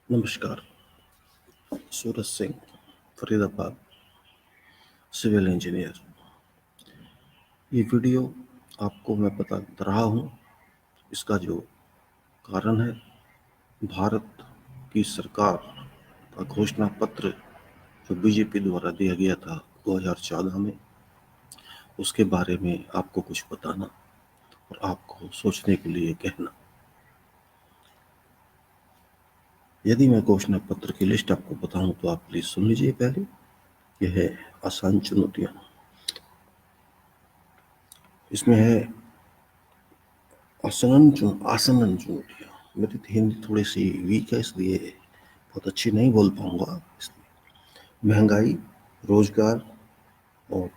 नमस्कार। Suraj Singh, Faridabad, civil engineer. ये video आपको मैं बता रहा हूँ, इसका जो कारण है, भारत की सरकार का घोषणा पत्र जो बीजेपी द्वारा दिया गया था 2014 में, उसके बारे में आपको कुछ बताना और आपको सोचने के लिए कहना। यदि मैं घोषणा पत्र की लिस्ट आपको बताऊं तो आप प्लीज सुन लीजिए पहले। यह है आसान चुनौतियां। इसमें है आसनन चुनौतियां। मेरी हिंदी थोड़ी सी वीक है, इसलिए बहुत अच्छी नहीं बोल पाऊंगा। इसलिए महंगाई, रोजगार और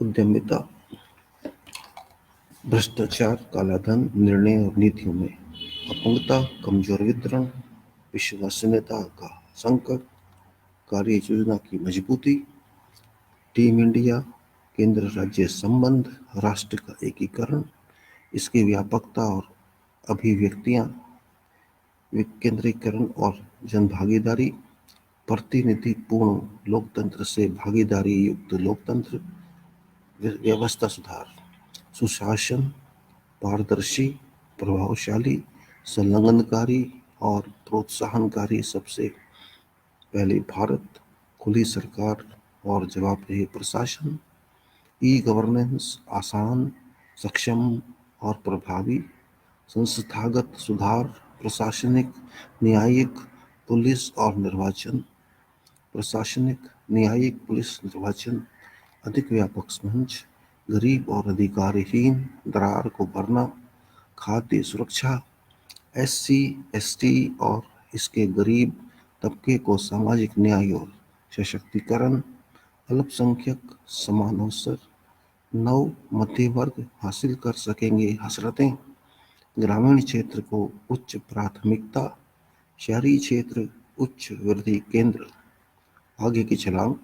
उद्यमिता, भ्रष्टाचार, कालाधन, निर्णय और नीतियों में अपंगता, कमजोर वितरण, विश्वसनीयता का संकट, कार्य योजना की मजबूती, टीम इंडिया, केंद्र राज्य संबंध, राष्ट्र का एकीकरण, इसकी व्यापकता और अभिव्यक्तियां, विकेंद्रीकरण और जनभागीदारी, प्रतिनिधिपूर्ण लोकतंत्र से भागीदारी युक्त लोकतंत्र, व्यवस्था सुधार, सुशासन, पारदर्शी, प्रभावशाली, संलग्नकारी और प्रोत्साहनकारी। सबसे पहले भारत, खुली सरकार और जवाबदेह प्रशासन, ई गवर्नेंस, आसान, सक्षम और प्रभावी, संस्थागत सुधार, प्रशासनिक, न्यायिक, पुलिस और निर्वाचन, प्रशासनिक, न्यायिक, पुलिस, निर्वाचन, अधिक व्यापक मंच, गरीब और अधिकारहीन दरार को भरना, खाद्य सुरक्षा, एससी, एसटी और इसके गरीब तबके को सामाजिक न्याय और सशक्तिकरण, अल्पसंख्यक समान अवसर, नव मध्य वर्ग हासिल कर सकेंगे हसरतें, ग्रामीण क्षेत्र को उच्च प्राथमिकता, शहरी क्षेत्र उच्च वृद्धि केंद्र। आगे की छलांग,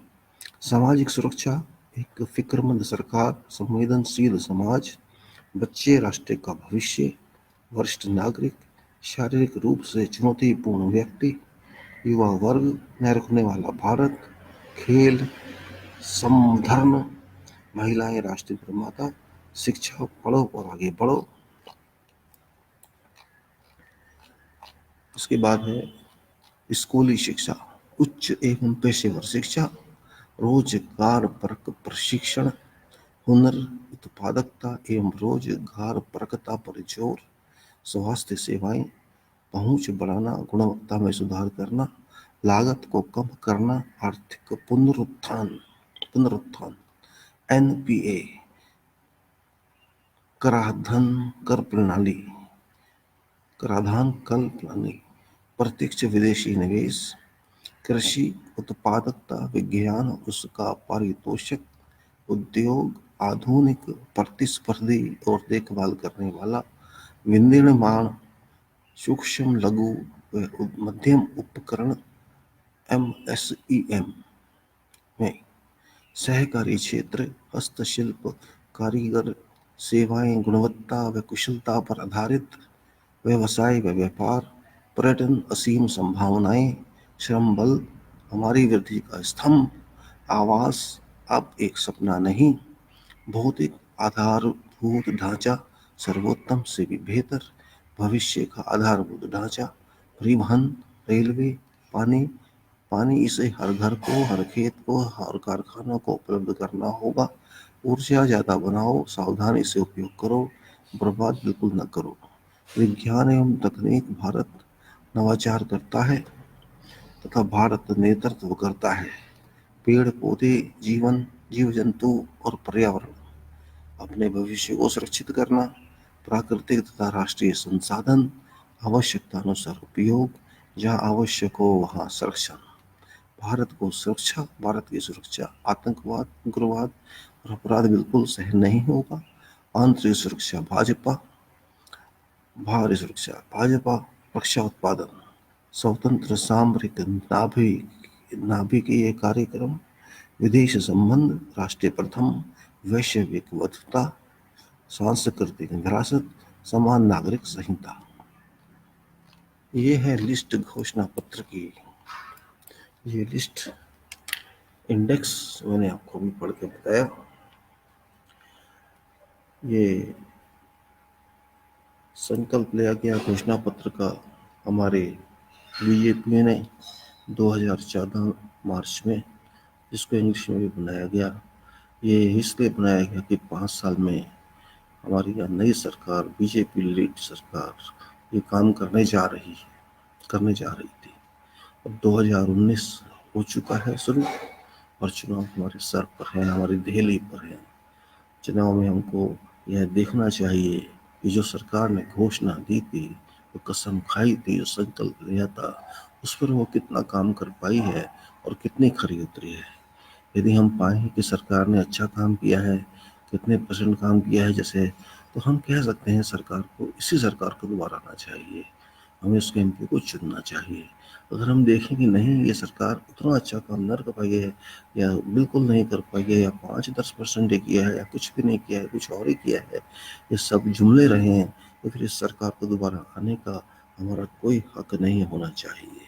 सामाजिक सुरक्षा, एक फिक्रमंद सरकार, संवेदनशील समाज, बच्चे राष्ट्र का भविष्य, वरिष्ठ नागरिक, शारीरिक रूप से चुनौतीपूर्ण व्यक्ति, युवा वर्ग, न रुकने वाला भारत, खेल, समधर्म, महिलाएं राष्ट्र निर्माता, शिक्षा, पढ़ो और आगे बढ़ो। उसके बाद है स्कूली शिक्षा, उच्च एवं पेशेवर शिक्षा, रोजगार परक प्रशिक्षण, हुनर, उत्पादकता एवं रोजगार परकता पर जोर, स्वास्थ्य सेवाएं, पहुंच बढ़ाना, गुणवत्ता में सुधार करना, लागत को कम करना, आर्थिक पुनरुत्थान, एनपीए, कराधान कर प्रणाली, प्रत्यक्ष विदेशी निवेश, कृषि उत्पादकता, विज्ञान उसका पारितोषिक, उद्योग आधुनिक, प्रतिस्पर्धी और देखभाल करने वाला, विनिर्माण, सूक्ष्म लघु व मध्यम उपकरण, एमएसईएम में, सहकारी क्षेत्र, हस्तशिल्प, कारीगर सेवाएं, गुणवत्ता व कुशलता पर आधारित व्यवसाय व व्यापार, पर्यटन, असीम संभावनाएं, श्रम बल, हमारी वृद्धि का स्तंभ, आवास अब एक सपना नहीं, भौतिक आधारभूत ढांचा, सर्वोत्तम से भी बेहतर, भविष्य का आधारभूत ढांचा, परिवहन, रेलवे, पानी, पानी इसे हर घर को, हर खेत को, हर कारखानों को उपलब्ध करना होगा। ऊर्जा ज्यादा बनाओ, सावधानी से उपयोग करो, बर्बाद बिल्कुल न करो। विज्ञान एवं तकनीक, भारत नवाचार करता है तथा भारत नेतृत्व करता है। पेड़ पौधे, जीव जंतु और पर्यावरण, अपने भविष्य को सुरक्षित करना, प्राकृतिक तथा राष्ट्रीय संसाधन, आवश्यकता अनुसार उपयोग, जहाँ आवश्यक हो वहाँ संरक्षण। भारत की सुरक्षा, आतंकवाद, उग्रवाद और अपराध बिल्कुल सहन नहीं होगा। आंतरिक सुरक्षा, बाहरी सुरक्षा, भाजपा, रक्षा उत्पादन, स्वतंत्र सामरिक नाभिकीय कार्यक्रम, विदेश संबंध, राष्ट्रीय प्रथम, वैश्विक वैधता, सांस्कृतिक विरासत, समान नागरिक संहिता। ये है लिस्ट घोषणा पत्र की। ये लिस्ट इंडेक्स मैंने आपको भी पढ़ के बताया। ये संकल्प लिया गया घोषणा पत्र का हमारे बीजेपी ने 2014 मार्च में, जिसको इंग्लिश में भी बनाया गया। ये इसलिए बनाया गया कि 5 साल में हमारी यहाँ नई सरकार, बीजेपी लीड सरकार, ये काम करने जा रही थी। अब 2019 हो चुका है शुरू, और चुनाव हमारे सर पर है, हमारी दहली पर है। चुनाव में हमको यह देखना चाहिए कि जो सरकार ने घोषणा दी थी, जो कसम खाई थी, जो संकल्प लिया था, उस पर वो कितना काम कर पाई है और कितनी खरी उतरी है। यदि हम पाएं कि सरकार ने अच्छा काम किया है, कितने परसेंट काम किया है जैसे, तो हम कह सकते हैं सरकार को, इसी सरकार को दोबारा आना चाहिए, हमें उसके एमपी को चुनना चाहिए। अगर हम देखें कि नहीं, ये सरकार उतना अच्छा काम न कर पाई है, या बिल्कुल नहीं कर पाई है, या 5-10% ही किया है, या कुछ भी नहीं किया है, कुछ और ही किया है, ये सब जुमले रहे हैं, तो फिर इस सरकार को दोबारा आने का हमारा कोई हक नहीं होना चाहिए।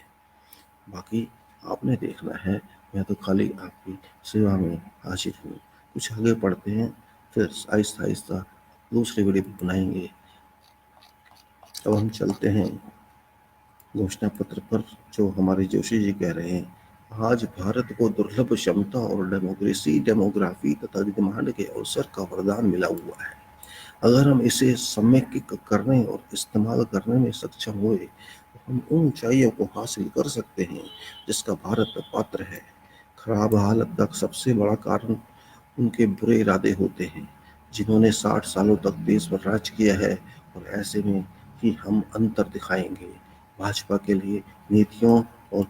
बाकी आपने देखना है, मैं तो खाली आपकी सेवा में हाजिर हूँ। कुछ आगे पढ़ते हैं, फिर आहिस्ता आहिस्ता दूसरे वीडियो भी बनाएंगे। अब हम चलते हैं घोषणा पत्र पर, जो हमारे जोशी जी कह रहे हैं। आज भारत को दुर्लभ क्षमता और डेमोग्राफी तथा डिमांड के अवसर का वरदान मिला हुआ है। अगर हम इसे समेकित करने और इस्तेमाल करने में सक्षम हुए, तो हम उन ऊंचाइयों को हासिल कर सकते हैं जिसका भारत पात्र है। खराब हालत का सबसे बड़ा कारण उनके बुरे इरादे होते हैं, जिन्होंने 60 सालों तक देश पर राज किया है, और ऐसे में ही हम अंतर दिखाएंगे। भाजपा के लिए नीतियों और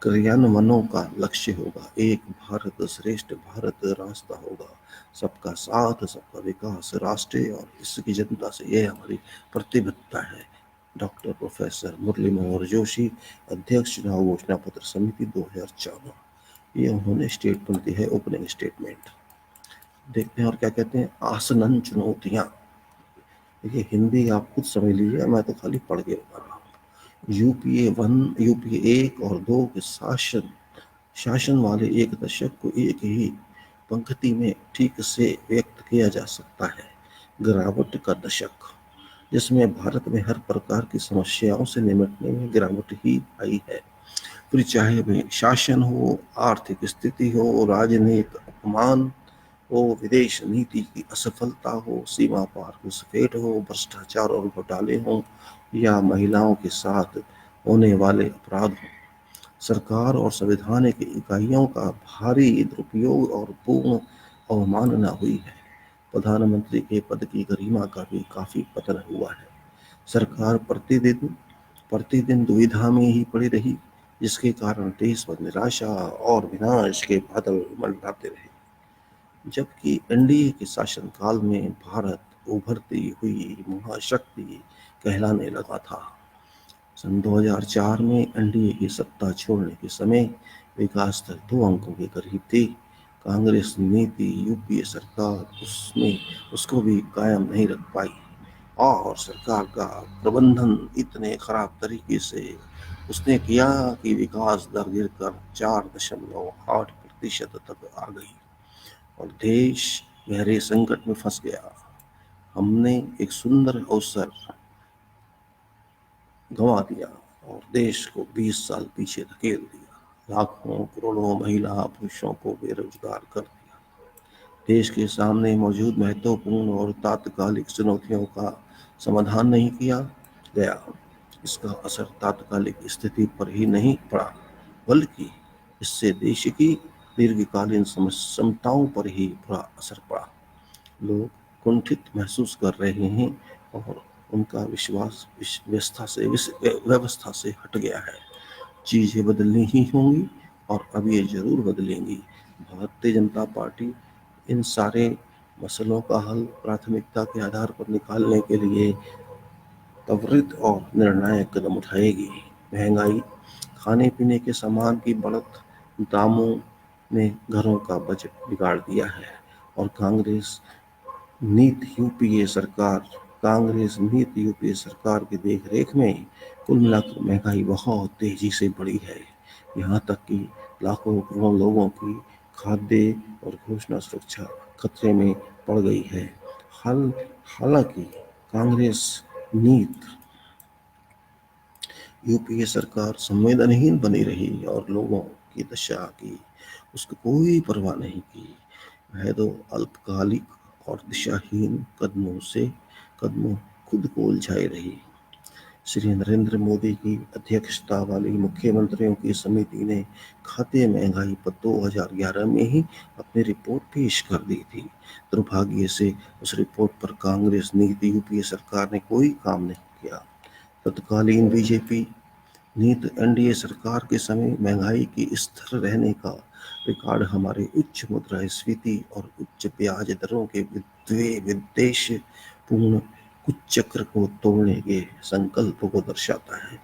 क्रियान्वयनों का लक्ष्य होगा एक भारत श्रेष्ठ भारत रास्ता होगा, सबका साथ, सबका विकास, राष्ट्रीय और इसकी जनता से, यह हमारी प्रतिबद्धता है। डॉक्टर प्रोफेसर मुरली मनोहर जोशी, अध्यक्ष चुनाव घोषणा पत्र समिति 2014। ये उन्होंने स्टेटमेंट दी है, ओपनिंग स्टेटमेंट। देखते हैं और क्या कहते हैं। आसनन चुनौतियां, देखिए हिंदी आप खुद समझ लीजिए, मैं तो खाली पढ़ के बता रहा हूँ। यूपीए 1 और 2 के शासन वाले एक दशक को एक ही पंक्ति में ठीक से व्यक्त किया जा सकता है। गिरावट का दशक, जिसमें भारत में हर प्रकार की समस्याओं से निपटने में गिरावट ही आई है। फिर चाहे वह शासन हो, आर्थिक स्थिति हो, राजनीतिक अपमान हो, विदेश नीति की असफलता हो, सीमा पार घुसपैठ हो, भ्रष्टाचार और घोटाले हो, या महिलाओं के साथ होने वाले अपराध हो, सरकार और संवैधानिक इकाइयों का भारी दुरुपयोग और पूर्ण अवमानना हुई है। प्रधानमंत्री के पद की गरिमा का भी काफी पतन हुआ है। सरकार प्रतिदिन प्रतिदिन दुविधा में ही पड़ी रही, जिसके कारण देश पर निराशा और विनाश के बादल मंडराते रहे। जबकि एनडीए के शासनकाल में भारत उभरती हुई महाशक्ति कहलाने लगा था। सन 2004 में एनडीए की सत्ता छोड़ने के समय विकास दर 2 अंकों के करीब थी। कांग्रेस नीति यूपीए सरकार उसमें उसको भी कायम नहीं रख पाई, और सरकार का प्रबंधन इतने खराब तरीके से उसने किया कि विकास दर गिरकर 4.8% तक आ गई, और देश गहरे संकट में फंस गया। हमने एक सुंदर अवसर गंवा दिया और देश को 20 साल पीछे धकेल दिया। लाखों करोड़ों महिला पुरुषों को बेरोजगार कर दिया। देश के सामने मौजूद महत्वपूर्ण और तात्कालिक चुनौतियों का समाधान नहीं किया गया। इसका असर तात्कालिक स्थिति पर ही नहीं पड़ा, बल्कि इससे देश की दीर्घकालीन क्षमताओं पर ही बुरा असर पड़ा। लोग कुंठित महसूस कर रहे हैं, और उनका विश्वास व्यवस्था से हट गया है। चीजें बदलनी ही होंगी, और अब ये जरूर बदलेंगी। भारतीय जनता पार्टी इन सारे मसलों का हल प्राथमिकता के आधार पर निकालने के लिए त्वरित और निर्णायक कदम उठाएगी। महंगाई, खाने पीने के सामान की बढ़त, दामों ने घरों का बजट बिगाड़ दिया है, और नीति यूपीए सरकार कांग्रेस नीति यूपीए सरकार की देखरेख में कुल मिलाकर महंगाई बहुत तेजी से बढ़ी है, यहाँ तक कि लाखों करोड़ों लोगों की खाद्य और घोषणा सुरक्षा खतरे में पड़ गई है। हालांकि कांग्रेस नीति यूपीए सरकार संवेदनहीन बनी रही और लोगों की दशा की उसको कोई परवाह नहीं की। वह तो अल्पकालिक और दिशाहीन कदमों खुद को उलझाई रही। श्री नरेंद्र मोदी की अध्यक्षता वाली मुख्यमंत्रियों की समिति ने खाद्य महंगाई पर 2011 में ही अपनी रिपोर्ट पेश कर दी थी। दुर्भाग्य से उस रिपोर्ट पर कांग्रेस नीति यूपीए सरकार ने कोई काम नहीं किया। तत्कालीन बीजेपी नीति एनडीए सरकार के समय महंगाई की स्थिर रहने का रिकॉर्ड हमारे उच्च मुद्रास्फीति और उच्च ब्याज दरों के विद्वेषपूर्ण कुचक्र को तोड़ने के संकल्प को दर्शाता है।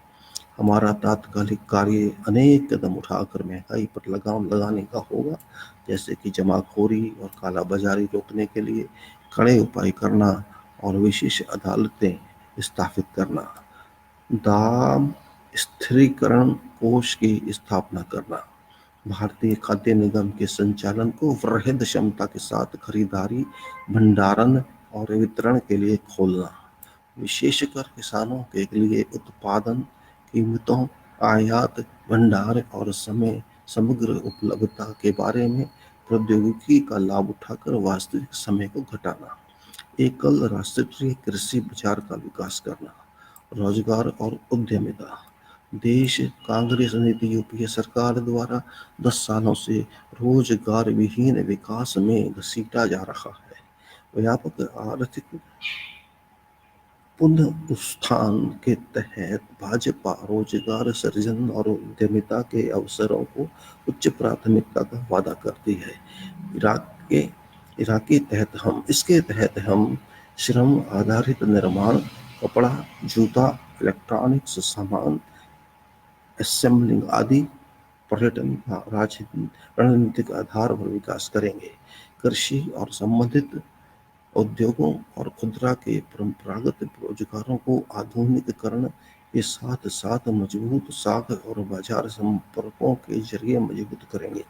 हमारा तात्कालिक कार्य अनेक कदम उठाकर महंगाई पर लगाम लगाने का होगा, जैसे कि जमाखोरी और कालाबाजारी रोकने के लिए कड़े उपाय करना और विशेष अदालतें स्थापित करना, दाम स्थिरीकरण कोष की स्थापना करना, भारतीय खाद्य निगम के संचालन को वृहद क्षमता के साथ खरीदारी, भंडारण और वितरण के लिए खोलना, विशेषकर किसानों के लिए उत्पादन कीमतों, आयात, भंडार और समग्र उपलब्धता के बारे में प्रौद्योगिकी का लाभ उठाकर वास्तविक समय को घटाना, एकल राष्ट्रीय कृषि बाजार का विकास करना, रोजगार और उद्यमिता। देश कांग्रेस नीति यूपीए सरकार द्वारा 10 सालों से रोजगार विहीन विकास में घसीटा जा रहा है। व्यापक आर्थिक पुनरुत्थान के तहत भाजपा रोजगार सृजन और उद्यमिता के अवसरों को उच्च प्राथमिकता का वादा करती है। इसके तहत हम श्रम आधारित निर्माण, कपड़ा, जूता, इलेक्ट्रॉनिक्स सामान, असेंबलिंग आदि, पर्यटन का रणनीतिक आधार पर विकास करेंगे। कृषि और संबंधित उद्योगों और खुदरा के परंपरागत रोजगारों को आधुनिकीकरण के साथ साथ मजबूत साख और बाजार संपर्कों के जरिए मजबूत करेंगे।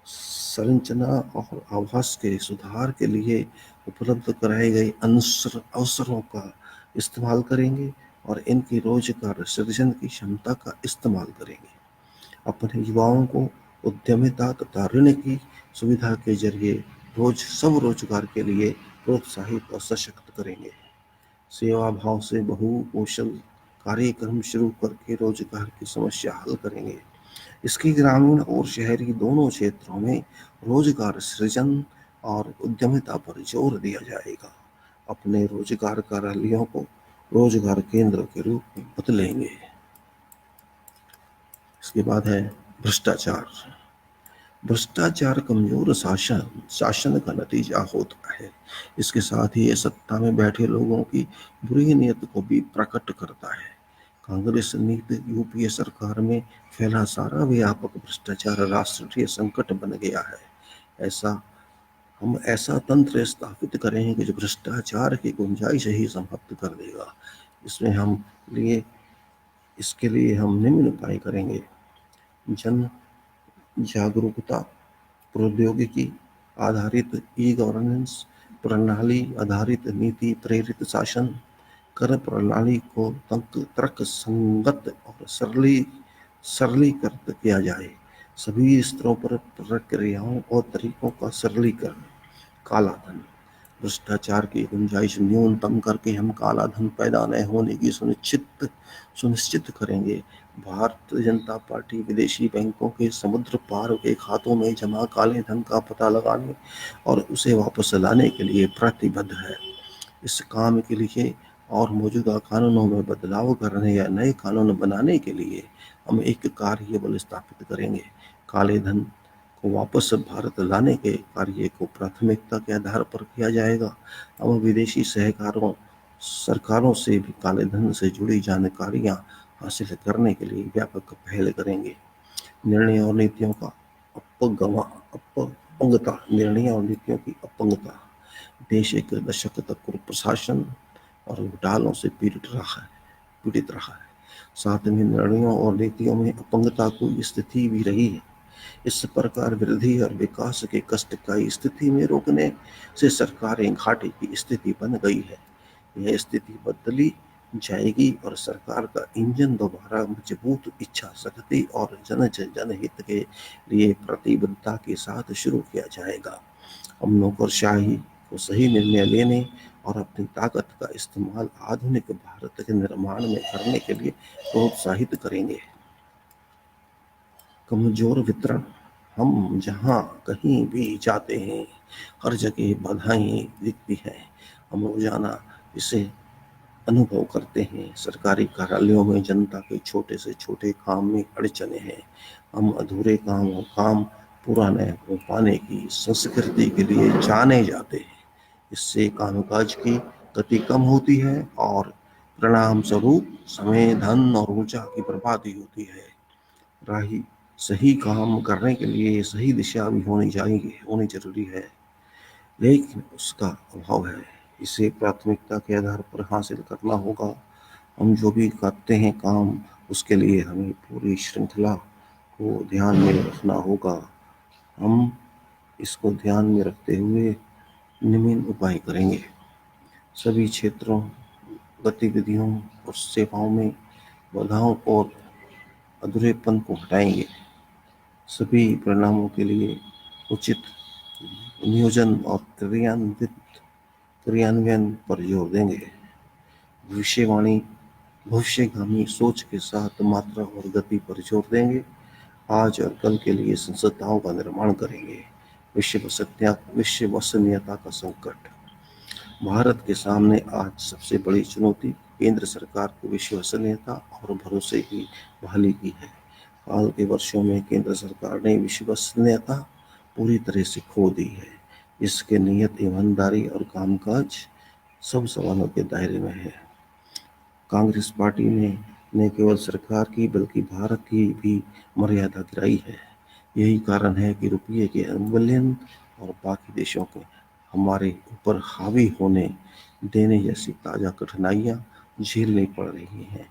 संरचना और आवास के सुधार के लिए उपलब्ध कराए गए अवसरों का इस्तेमाल करेंगे और इनकी रोजगार सृजन की क्षमता का इस्तेमाल करेंगे। अपने युवाओं को उद्यमिता तथा ऋण की सुविधा के जरिए स्वरोजगार के लिए प्रोत्साहित और सशक्त करेंगे। सेवा भाव से बहुकौशल कार्यक्रम शुरू करके रोजगार की समस्या हल करेंगे। इसकी ग्रामीण और शहरी दोनों क्षेत्रों में रोजगार सृजन और उद्यमिता पर जोर दिया जाएगा। अपने रोजगार कार्यालयों को रोजगार केंद्र के रूप में बदलेंगे। इसके बाद है भ्रष्टाचार। भ्रष्टाचार कमजोर शासन का नतीजा होता है। इसके साथ ही ये सत्ता में बैठे लोगों की बुरी नीयत को भी प्रकट करता है। कांग्रेस नीति यूपीए सरकार में फैला सारा व्यापक भ्रष्टाचार राष्ट्रीय संकट बन गया है। हम ऐसा तंत्र स्थापित करेंगे जो भ्रष्टाचार की गुंजाइश ही समाप्त कर देगा। इसके लिए हम निम्न उपाय करेंगे: जन जागरूकता, प्रौद्योगिकी आधारित ई गवर्नेंस, प्रणाली आधारित नीति प्रेरित शासन, कर प्रणाली को तर्क संगत और सरलीकृत किया जाए, सभी स्तरों पर प्रक्रियाओं और तरीकों का सरलीकरण, काला धन, भ्रष्टाचार की गुंजाइश न्यूनतम करके हम काला धन पैदा न होने की सुनिश्चित करेंगे। भारतीय जनता पार्टी विदेशी बैंकों के समुद्र पार के खातों में जमा काले धन का पता लगाने और उसे वापस लाने के लिए प्रतिबद्ध है। इस काम के लिए और मौजूदा कानूनों में बदलाव करने या नए कानून बनाने के लिए हम एक कार्यबल स्थापित करेंगे। काले धन को वापस भारत लाने के कार्य को प्राथमिकता के आधार पर किया जाएगा। हम विदेशी सरकारों से भी काले धन से जुड़ी जानकारियां हासिल करने के लिए व्यापक पहल करेंगे। निर्णय और नीतियों की अपंगता। देश एक दशक तक कुप्रशासन और घोटालों से पीड़ित रहा है। पीड़ित रहा है। साथ में निर्णयों और नीतियों में अपंगता की स्थिति भी रही है। इस प्रकार वृद्धि और विकास के कष्ट का स्थिति में रोकने से सरकारें घाटे की स्थिति बन गई है। यह स्थिति बदली जाएगी और सरकार का इंजन दोबारा मजबूत इच्छा शक्ति और जनहित के लिए प्रतिबद्धता के साथ शुरू किया जाएगा। हम नौकरशाही को सही निर्णय लेने और अपनी ताकत का इस्तेमाल आधुनिक भारत के निर्माण में करने के लिए प्रोत्साहित करेंगे। कमजोर वितरण। हम जहाँ कहीं भी जाते हैं, हर जगह बाधाएं दिखती हैं। हम रोजाना इसे अनुभव करते हैं। सरकारी कार्यालयों में जनता के छोटे से छोटे काम में अड़चने हैं। हम अधूरे काम और काम पूरा न हो पाने की संस्कृति के लिए जाने जाते हैं। इससे कामकाज की गति कम होती है और परिणाम स्वरूप समय, धन और ऊर्जा की बर्बादी होती है। राही सही काम करने के लिए सही दिशा भी होनी जरूरी है, लेकिन उसका अभाव है। इसे प्राथमिकता के आधार पर हासिल करना होगा। हम जो भी करते हैं काम, उसके लिए हमें पूरी श्रृंखला को ध्यान में रखना होगा। हम इसको ध्यान में रखते हुए निम्न उपाय करेंगे। सभी क्षेत्रों, गतिविधियों और सेवाओं में बाधाओं और अधूरेपन को हटाएंगे। सभी परिणामों के लिए उचित नियोजन और क्रियान्वयन पर जोर देंगे। भविष्यवाणी भविष्यगामी सोच के साथ मात्रा और गति पर जोर देंगे। आज और कल के लिए संस्थाओं का निर्माण करेंगे। विश्वसनीयता का संकट। भारत के सामने आज सबसे बड़ी चुनौती केंद्र सरकार की विश्वसनीयता और भरोसे की बहाली की है। हाल के वर्षों में केंद्र सरकार ने विश्वसनीयता पूरी तरह से खो दी है। इसके नियत, ईमानदारी और कामकाज सब सवालों के दायरे में है। कांग्रेस पार्टी ने न केवल सरकार की बल्कि भारत की भी मर्यादा गिराई है। यही कारण है कि रुपये के अवमूल्यन और बाकी देशों के हमारे ऊपर हावी होने देने जैसी ताज़ा कठिनाइयां झेलनी पड़ रही हैं।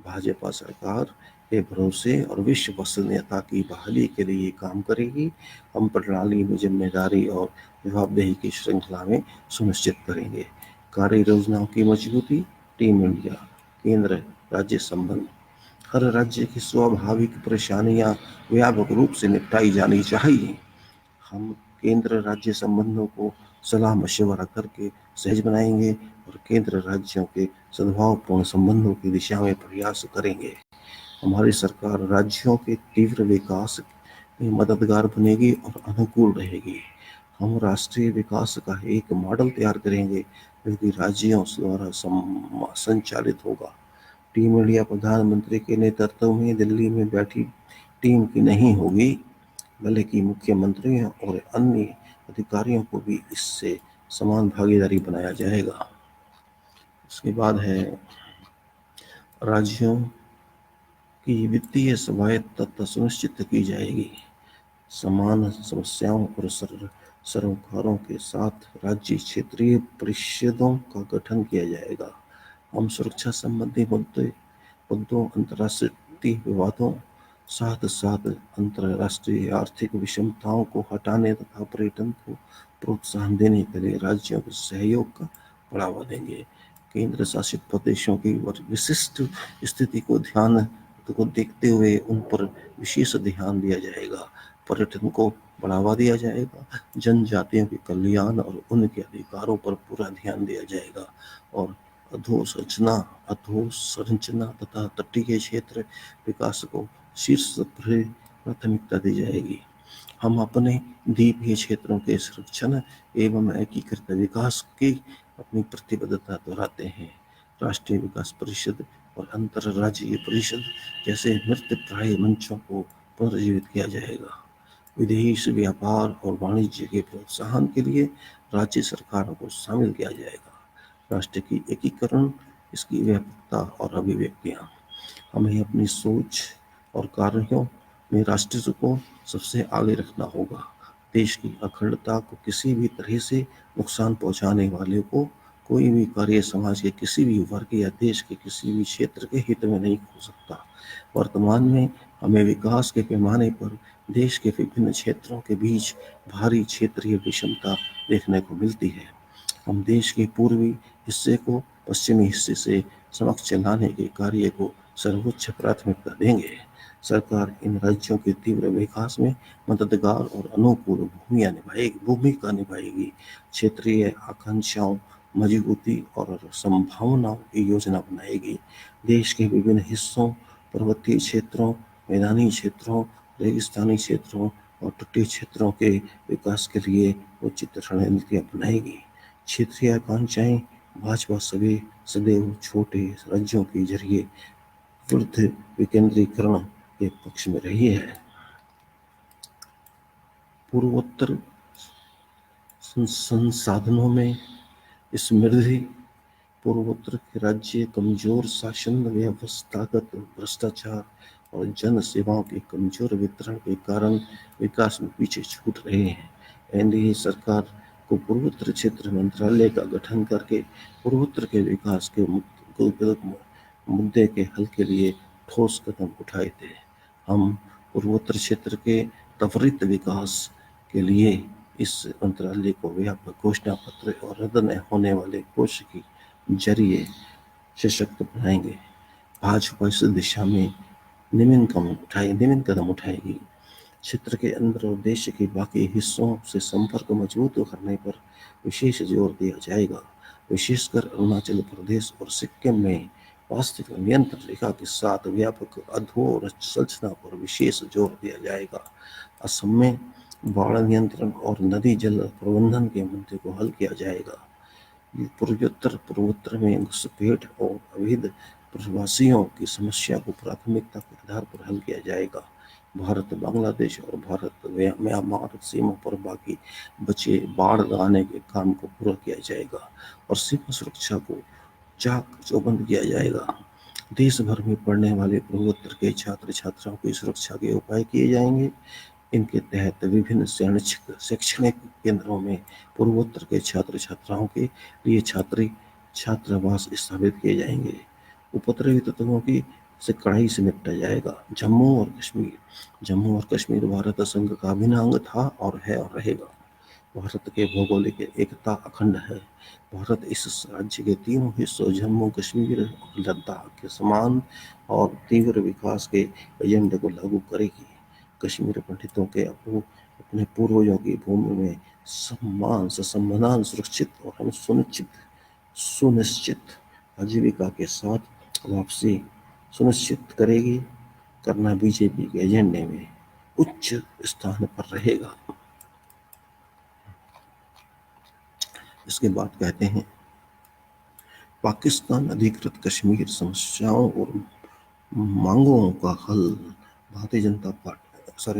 भाजपा सरकार के भरोसे और विश्वसनीयता की बहाली के लिए काम करेगी। हम प्रणाली में जिम्मेदारी और जवाबदेही की श्रृंखला में सुनिश्चित करेंगे। कार्य योजनाओं की मजबूती। टीम इंडिया केंद्र राज्य संबंध। हर राज्य की स्वाभाविक परेशानियां व्यापक रूप से निपटाई जानी चाहिए। हम केंद्र राज्य संबंधों को सलाह मशवरा करके सहज बनाएंगे और केंद्र राज्यों के सद्भावपूर्ण संबंधों की दिशा में प्रयास करेंगे। हमारी सरकार राज्यों के तीव्र विकास में मददगार बनेगी और अनुकूल रहेगी। हम राष्ट्रीय विकास का एक मॉडल तैयार करेंगे जो कि राज्यों द्वारा संचालित होगा। टीम इंडिया प्रधानमंत्री के नेतृत्व में दिल्ली में बैठी टीम की नहीं होगी, बल्कि मुख्यमंत्रियों और अन्य अधिकारियों को भी इससे समान भागीदारी बनाया जाएगा। उसके बाद है राज्यों की वित्तीय स्वायत्तता सुनिश्चित की जाएगी। समान समस्याओं और सरोकारों के साथ राज्य क्षेत्रीय परिषदों का गठन किया जाएगा। हम सुरक्षा संबंधी मुद्दों, अंतर्राष्ट्रीय विवादों, साथ साथ अंतर्राष्ट्रीय आर्थिक विषमताओं को हटाने तथा पर्यटन को प्रोत्साहन देने के लिए राज्यों के सहयोग का बढ़ावा देंगे। केंद्र शासित प्रदेशों की विशिष्ट स्थिति को देखते हुए उन पर विशेष ध्यान दिया जाएगा। पर्यटन को बढ़ावा दिया जाएगा। जनजातियों के कल्याण और उनके अधिकारों पर पूरा ध्यान दिया जाएगा और अधोसंरचना तथा तटीय क्षेत्र विकास को शीर्ष प्राथमिकता दी जाएगी। हम अपने द्वीपीय क्षेत्रों के संरक्षण एवं एकीकृत विकास की अपनी प्रतिबद्धता दोहराते हैं। राष्ट्रीय विकास परिषद और अंतर्राज्यीय परिषद जैसे मृतप्राय मंचों को पुनर्जीवित किया जाएगा। विदेश व्यापार और वाणिज्य के प्रोत्साहन के लिए राज्य सरकारों को शामिल किया जाएगा। राष्ट्र की एकीकरण, इसकी व्यापकता और अभिव्यक्तियाँ। हमें अपनी सोच और कार्यों में राष्ट्र को सबसे आगे रखना होगा। देश की अखंडता को किसी भी तरह से नुकसान पहुंचाने वाले को कोई भी कार्य समाज के किसी भी वर्ग या देश के किसी भी क्षेत्र के हित में नहीं हो सकता। वर्तमान में हमें विकास के पैमाने पर देश के विभिन्न क्षेत्रों के बीच भारी क्षेत्रीय विषमता देखने को मिलती है। हम देश के पूर्वी हिस्से को पश्चिमी हिस्से से समक्ष लाने के कार्य को सर्वोच्च प्राथमिकता देंगे। सरकार इन राज्यों के तीव्र विकास में मददगार और अनुकूल भूमिका निभाएगी। क्षेत्रीय आकांक्षाओं, मजबूती और संभावनाओं की योजना बनाएगी। देश के विभिन्न हिस्सों, पर्वतीय क्षेत्रों, मैदानी क्षेत्रों, रेगिस्तानी क्षेत्रों और तटीय क्षेत्रों के विकास के लिए उचित रणनीतियां बनाएगी। क्षेत्रीय आकांक्षाएं भाजपा सदैव छोटे राज्यों के जरिए वृद्ध विकेंद्रीकरण के पक्ष में रही है। पूर्वोत्तर संसाधनों में समृद्धि, पूर्वोत्तर के राज्य कमजोर शासन व्यवस्थागत भ्रष्टाचार और जन सेवाओं के कमजोर वितरण के कारण विकास में पीछे छूट रहे हैं। एनडीए सरकार को पूर्वोत्तर क्षेत्र मंत्रालय का गठन करके पूर्वोत्तर के विकास के मुद्दे के हल के लिए ठोस कदम उठाए थे। हम पूर्वोत्तर क्षेत्र के त्वरित विकास के लिए इस मंत्रालय को व्यापक घोषणा पत्र और रद्द न होने वाले कोष की जरिए सशक्त बनाएंगे। भाजपा इस दिशा में नवीन कदम उठाएगी। क्षेत्र के अंदर और देश के बाकी हिस्सों से संपर्क मजबूत करने पर विशेष जोर दिया जाएगा। विशेषकर अरुणाचल प्रदेश और सिक्किम में वास्तविक नियंत्रण रेखा के साथ व्यापक अधोसंरचना पर विशेष जोर दिया जाएगा। असम में बाढ़ नियंत्रण और नदी जल प्रबंधन के मुद्दे को हल किया जाएगा। पूर्वोत्तर में घुसपैठ और अवैध प्रवासियों की समस्या को प्राथमिकता के आधार पर हल किया जाएगा। भारत बांग्लादेश और भारत म्यांमार सीमा पर बाकी बचे बाढ़ लगाने के काम को पूरा किया जाएगा और सीमा सुरक्षा को चाक चौबंद किया जाएगा। देश भर में पढ़ने वाले पूर्वोत्तर के छात्र छात्राओं की सुरक्षा के उपाय किए जाएंगे। इनके तहत विभिन्न शैक्षणिक केंद्रों में पूर्वोत्तर के छात्र छात्राओं के लिए छात्रावास स्थापित किए जाएंगे। उपद्रवी तत्वों की से कड़ाई से निपटा जाएगा। जम्मू और कश्मीर भारत संघ का अभिन्न अंग था और है और रहेगा। भारत के भौगोलिक एकता अखंड है। भारत इस राज्य के तीनों हिस्सों जम्मू कश्मीर और लद्दाख के समान और तीव्र विकास के एजेंडे को लागू करेगी। कश्मीर पंडितों के अपने पूर्वजों की भूमि में सम्मान सुरक्षित और सुनिश्चित आजीविका के साथ वापसी सुनिश्चित करना बीजेपी के एजेंडे में उच्च स्थान पर रहेगा। इसके बाद कहते हैं पाकिस्तान अधिकृत कश्मीर समस्याओं और मांगों का हल।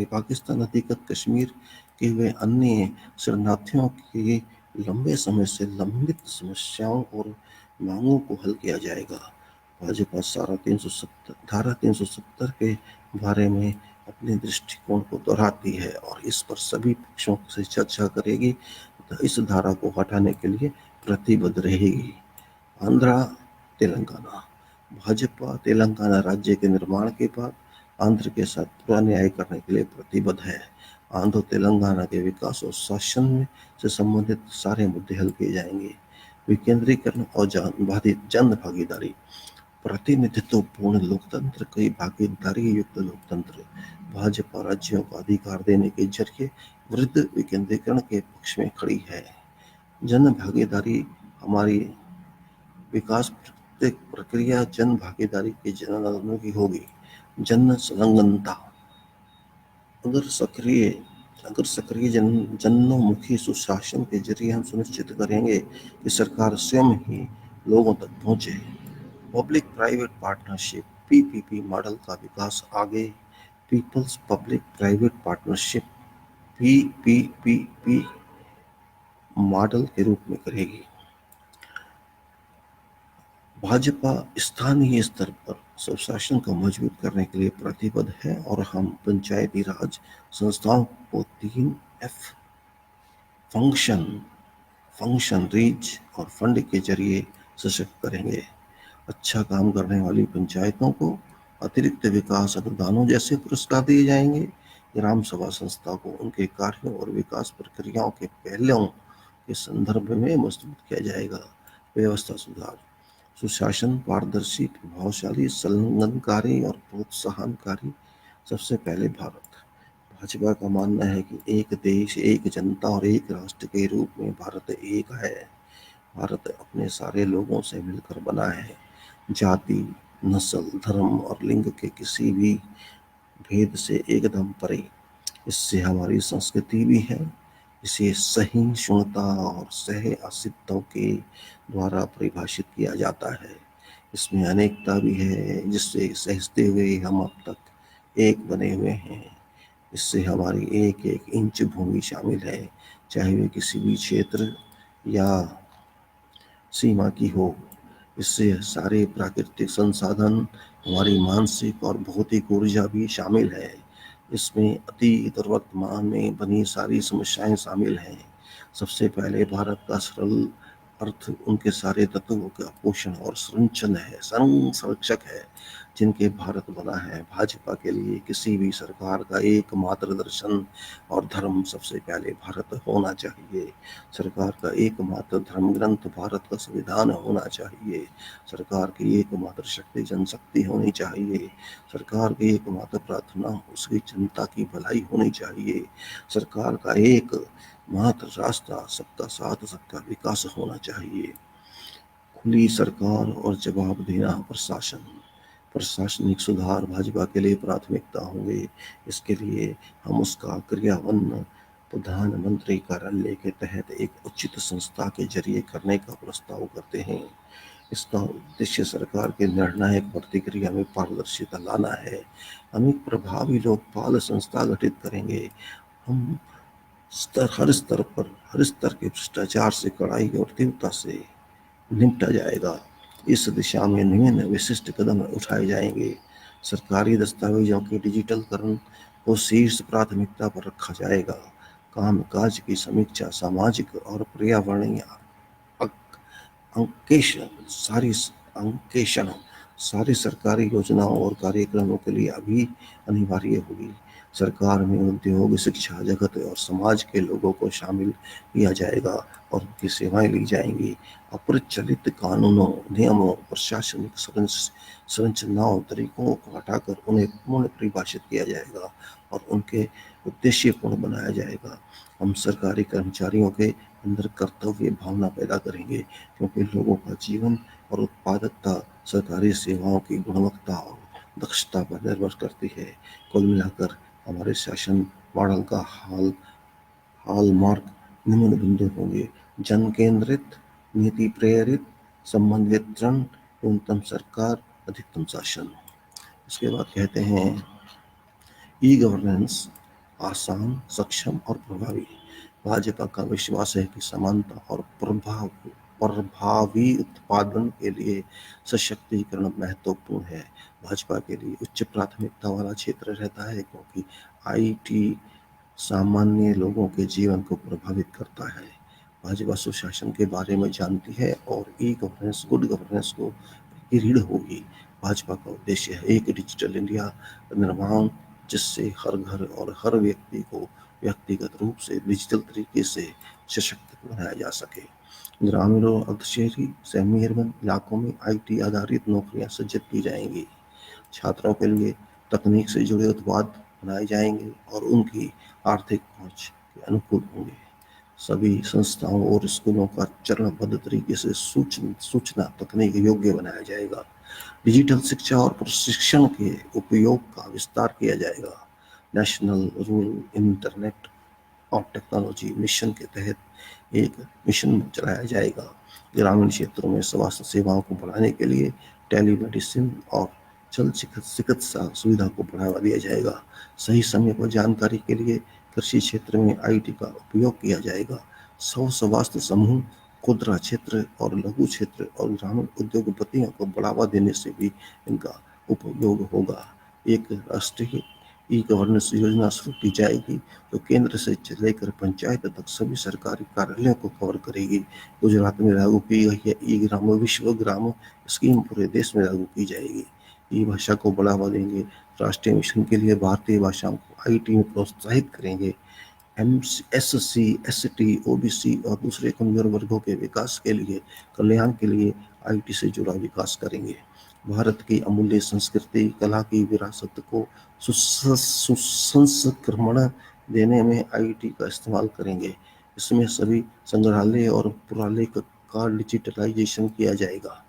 पाकिस्तान अधिकृत कश्मीर के वे अन्य शरणार्थियों की लंबे समय से लंबित समस्याओं और मांगों को हल किया जाएगा। भाजपा धारा 370 के बारे में अपने दृष्टिकोण को दोहराती है और इस पर सभी पक्षों से चर्चा करेगी तथा इस धारा को हटाने के लिए प्रतिबद्ध रहेगी। आंध्र तेलंगाना। भाजपा तेलंगाना राज्य के निर्माण के बाद आंध्र के साथ पूरा न्याय करने के लिए प्रतिबद्ध है। आंध्र तेलंगाना के विकास और शासन से संबंधित सारे मुद्दे हल किए जाएंगे। विकेंद्रीकरण और जन भागीदारी। प्रतिनिधित्वपूर्ण लोकतंत्र कई भागीदारी युक्त लोकतंत्र। भाजपा राज्यों को अधिकार देने के जरिए वृद्ध विकेंद्रीकरण के पक्ष में खड़ी है। जन भागीदारी हमारी विकास प्रक्रिया जन भागीदारी के जनाधार की होगी। जन संलग्नता। अगर सक्रिय जनोन्मुखी सुशासन के जरिए हम सुनिश्चित करेंगे कि सरकार स्वयं ही लोगों तक पहुंचे। Public private partnership PPP model का विकास आगे peoples public private partnership PPP model के रूप में करेगी। भाजपा स्थानीय स्तर पर सुशासन को मजबूत करने के लिए प्रतिबद्ध है और हम पंचायती राज संस्थाओं को 3F फंक्शन फंक्शन, रीच और फंड के जरिए सशक्त करेंगे। अच्छा काम करने वाली पंचायतों को अतिरिक्त विकास अनुदानों जैसे पुरस्कार दिए जाएंगे। ग्राम सभा संस्था को उनके कार्यों और विकास प्रक्रियाओं के पहलुओं के संदर्भ में मजबूत किया जाएगा। व्यवस्था सुधार, सुशासन पारदर्शी, प्रभावशाली, संलग्नकारी और प्रोत्साहनकारी। सबसे पहले भारत। भाजपा का मानना है कि एक देश, एक जनता और एक राष्ट्र के रूप में भारत एक है। भारत अपने सारे लोगों से मिलकर बना है। जाति, नस्ल, धर्म और लिंग के किसी भी भेद से एकदम परे। इससे हमारी संस्कृति भी है। इसे सहिष्णुता और सह अस्तित्व के द्वारा परिभाषित किया जाता है। इसमें अनेकता भी है, जिससे सहजते हुए हम अब तक एक बने हुए हैं। इससे हमारी एक एक इंच भूमि शामिल है, चाहे वे किसी भी क्षेत्र या सीमा की हो। इससे सारे प्राकृतिक संसाधन, हमारी मानसिक और भौतिक ऊर्जा भी शामिल है। इसमें अतीत और वर्तमान में बनी सारी समस्याएं शामिल हैं। सबसे पहले भारत का सरल अर्थ उनके सारे तत्वों का पोषण और संरक्षक है, जिनके भारत बना है। भाजपा के लिए किसी भी सरकार का एकमात्र दर्शन और धर्म सबसे पहले भारत होना चाहिए। सरकार का एकमात्र धर्म ग्रंथ भारत का संविधान होना चाहिए। सरकार की एकमात्र शक्ति जनशक्ति होनी चाहिए। सरकार की एकमात्र प्रार्थना उसकी जनता की भलाई होनी चाहिए। सरकार का एक मात्र रास्ता सबका साथ सबका विकास होना चाहिए। खुली सरकार और जवाब देना प्रशासन। प्रशासनिक सुधार भाजपा के लिए प्राथमिकता होंगे। इसके लिए हम उसका क्रियान्वयन प्रधानमंत्री कार्यालय के तहत एक उचित संस्था के जरिए करने का प्रस्ताव करते हैं। इसका उद्देश्य सरकार के निर्णायक प्रतिक्रिया में पारदर्शिता लाना है। हम एक प्रभावी लोकपाल संस्था गठित करेंगे। हम हर स्तर के भ्रष्टाचार से कड़ाई और तीव्रता से निपटा जाएगा। इस दिशा में निम्न विशिष्ट कदम उठाए जाएंगे। सरकारी दस्तावेजों के डिजिटलकरण को शीर्ष प्राथमिकता पर रखा जाएगा। कामकाज की समीक्षा, सामाजिक और पर्यावरणीय अंकेक्षण सारी सरकारी योजनाओं और कार्यक्रमों के लिए अभी अनिवार्य होगी। सरकार में उद्योग, शिक्षा जगत और समाज के लोगों को शामिल किया जाएगा और उनकी सेवाएं ली जाएंगी। अप्रचलित कानूनों, नियमों, प्रशासनिक संरचनाओं, तरीकों को हटाकर उन्हें पूर्ण परिभाषित किया जाएगा और उनके उद्देश्यपूर्ण बनाया जाएगा। हम सरकारी कर्मचारियों के अंदर कर्तव्य भावना पैदा करेंगे, क्योंकि लोगों का जीवन और उत्पादकता सरकारी सेवाओं की गुणवत्ता और दक्षता पर निर्भर करती है। कुल मिलाकर हमारे शासन मॉडल का हॉलमार्क निम्न बिंदु होंगे: जन केंद्रित, नीति प्रेरित, समन्वित न्यूनतम सरकार, अधिकतम शासन। इसके बाद कहते हैं ई गवर्नेंस, आसान, सक्षम और प्रभावी। भाजपा का विश्वास है कि समानता और प्रभावी उत्पादन के लिए सशक्तिकरण महत्वपूर्ण है। भाजपा के लिए उच्च प्राथमिकता वाला क्षेत्र रहता है, क्योंकि आईटी सामान्य लोगों के जीवन को प्रभावित करता है। भाजपा सुशासन के बारे में जानती है और ई गवर्नेंस, गुड गवर्नेंस को दृढ़ होगी। भाजपा का उद्देश्य है एक डिजिटल इंडिया निर्माण, जिससे हर घर और हर व्यक्ति को व्यक्तिगत रूप से डिजिटल तरीके से सशक्त बनाया जा सके। ग्रामीण और अर्धशहरी सेमी अर्बन इलाकों में आईटी आधारित नौकरियां सृजित की जाएंगी। छात्रों के लिए तकनीक से जुड़े उत्पाद बनाए जाएंगे और उनकी आर्थिक पहुंच के अनुकूल होंगे। सभी संस्थाओं और स्कूलों का चरणबद्ध तरीके से सूचना तकनीक योग्य बनाया जाएगा। डिजिटल शिक्षा और प्रशिक्षण के उपयोग का विस्तार किया जाएगा। नेशनल रूरल इंटरनेट और टेक्नोलॉजी मिशन के तहत एक मिशन चलाया जाएगा। ग्रामीण क्षेत्रों में स्वास्थ्य सेवाओं को बढ़ाने के लिए टेलीमेडिसिन और जल चिकित्सा सुविधा को बढ़ावा दिया जाएगा। सही समय पर जानकारी के लिए कृषि क्षेत्र में आईटी का उपयोग किया जाएगा। स्वास्थ्य समूह, खुदरा क्षेत्र और लघु क्षेत्र और ग्रामीण उद्योगपतियों को बढ़ावा देने से भी इनका उपयोग होगा। एक राष्ट्रीय ई गवर्नेंस योजना शुरू की जाएगी तो केंद्र से लेकर पंचायत तक सभी सरकारी कार्यालयों को कवर करेगी। गुजरात में लागू की गई है ई ग्राम विश्व ग्राम स्कीम पूरे देश में लागू की जाएगी। ई भाषा को बढ़ावा देंगे, राष्ट्रीय मिशन के लिए भारतीय भाषाओं को आईटी में प्रोत्साहित करेंगे। SC, ST, OBC और दूसरे कमजोर वर्गों के विकास के लिए, कल्याण के लिए आईटी से जुड़ा विकास करेंगे। भारत की अमूल्य संस्कृति, कला की विरासत को सुसंस्करण देने में आईटी का इस्तेमाल करेंगे। इसमें सभी संग्रहालय और पुरातत्व का डिजिटलाइजेशन किया जाएगा।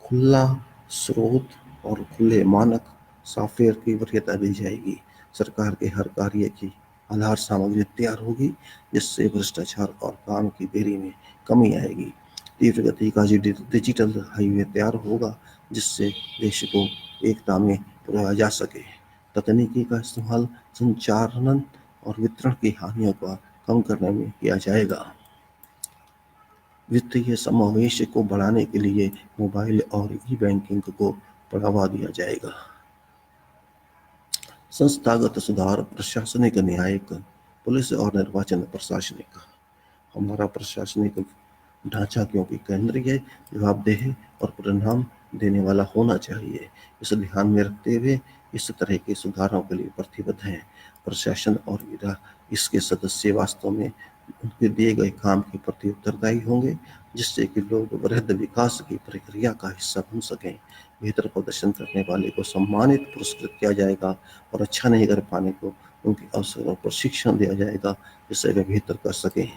खुला स्रोत और खुले मानक सॉफ्टवेयर की वरीयता दी जाएगी। सरकार के हर कार्य की आधार सामग्री तैयार होगी, जिससे भ्रष्टाचार और काम की देरी में कमी आएगी। तीव्र गति का डिजिटल हाईवे तैयार होगा, जिससे देश को एकता में पिरोया जा सके। तकनीकी का इस्तेमाल संचालन और वितरण की हानियों को कम करने में किया जाएगा। वित्तीय समावेश को बढ़ाने के लिए मोबाइल और ई-बैंकिंग को बढ़ावा दिया जाएगा। संस्थागत सुधार, प्रशासनिक, न्यायिक, पुलिस और निर्वाचन प्रशासनिक। हमारा प्रशासनिक ढांचा क्योंकि केंद्रीय, जवाबदेह और परिणाम देने वाला होना चाहिए, इसे ध्यान में रखते हुए इस तरह के सुधारों के लिए प्रतिबद्ध हैं। प्रशासन और इसके सदस्य वास्तव में उनके दिए गए काम के प्रति उत्तरदायी होंगे, जिससे कि लोग वृहद विकास की प्रक्रिया का हिस्सा बन सकें। बेहतर प्रदर्शन करने वाले को सम्मानित, पुरस्कृत किया जाएगा और अच्छा नहीं कर पाने को उनके अवसरों पर प्रशिक्षण दिया जाएगा, जिससे वे बेहतर कर सकें।